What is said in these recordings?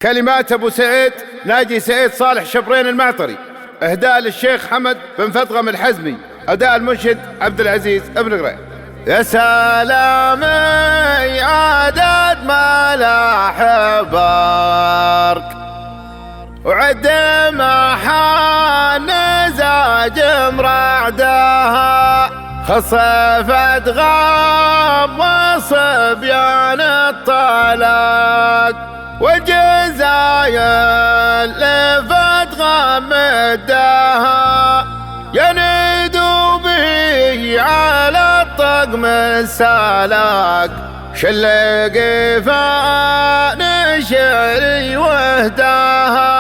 كلمات أبو سعيد ناجي سعيد صالح شبرين المعطري، إهداء للشيخ حمد بن فطغم الحزمي، أداء المنشد عبد العزيز ابن قريح. يا سلام عدد ملاح برق وعد محان نزاج مرعدها، خصفت غام وصبيان الطلاق وجزايا لفت غمدها، يندو به على الطقم السلاق شلق فان شعري وهداها.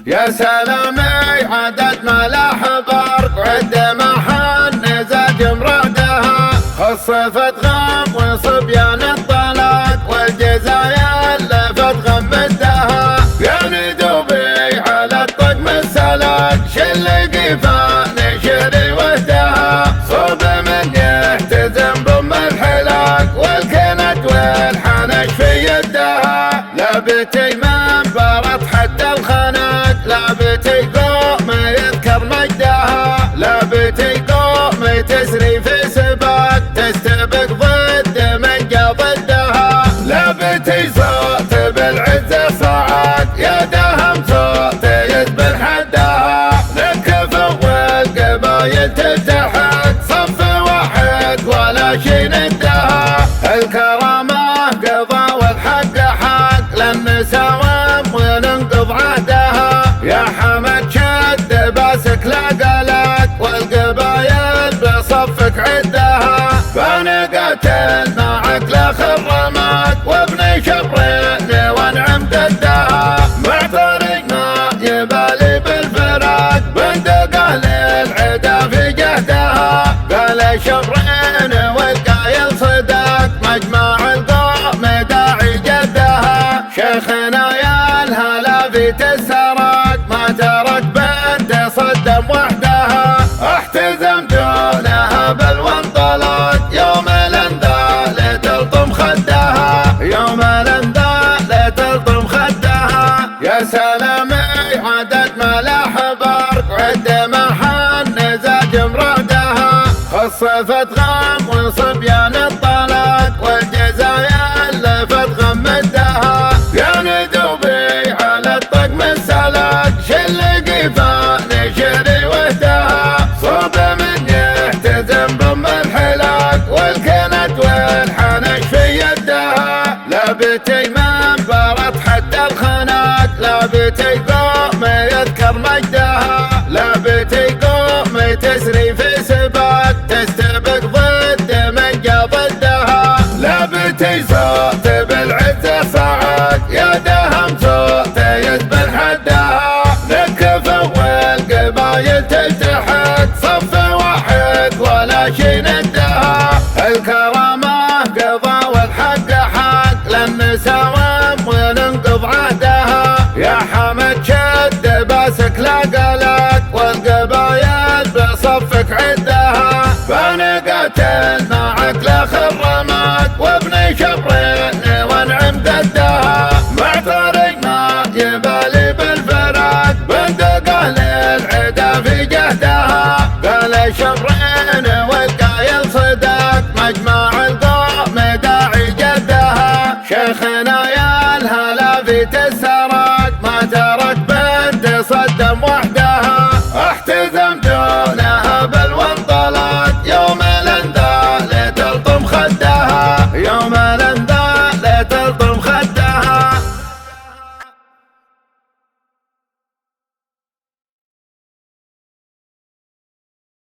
يا سلامي عدد ملاح برق وعد محن نزاج مرادها، خصفت غم وصبيان الطلاق والجزايا لفت غمدها، يندو بي على الطقم السلاق شلق فان شعري وهداها، صوب من يحتزم بم الحلاق والكنت والحنش في يدها، لابتي من برط حتى الخناق، لابتي قوم يذكر مجدها، لابتي قوم تسري في سباق تستبق ضد من جا ضدها، لابتي صوت بالعزة صعد يا دهم صوت يذبل حدها، نكف والقبايل تتحد صف واحد ولا شي ندها، الكرامة قضى والحق حق لن نساوم وننقض عهدها، يا حمد شد باسك لا قلق والقبايل بصفك عدها، فنقاتل معك لا خرمك وابني شبرين وانعم ضدها، معترق ما يبالي بالفراق بندقه للعدا في جهدها، قال شبرين والقايل صدق مجمع القوم داعي جدها، شيخنا يا الهلا في تسرق ما ترك بنت صدم وحدها، احتزم دونها بل وانطلق يوم الانذال لتلطم خدها، يوم الانذال لتلطم خدها. يا سلامي عدد ملاح برق وعد محن نزاج مرادها، خصفت غم وصبيان الطلاق والجزايا لفت غمدها، يندو بي على الطقم السلاق شلق فان شعري وهدها، صوب من يحتزم بم الحلاق والكنت والحنش في يدها، لابتي من برط حتى الخناق، لابتي قوم يذكر مجدها، لابتي قوم تسري في سباق تستبق ضد من جا ضدها، لابتي صوت بالعزة صعد يا دهم صوت يذبل حدها، نكف والقبايل تتحد صف واحد ولا شي ندها، الكرامة قضى والحق حق لن نساوم وننقض عهدها، يا حمد شد باسك لا قلق والقبايل بصفك عدها، فنقاتل معك لا خرمك وابني شبرين وانعم ضدها، معترق ما يبالي بالفراق بندقه للعدا في جهدها، قال شبرين والقايل صدق مجمع القوم داعي جدها، شيخنا يا الهلا في تسرق ما ترك بنت صدم وحدها.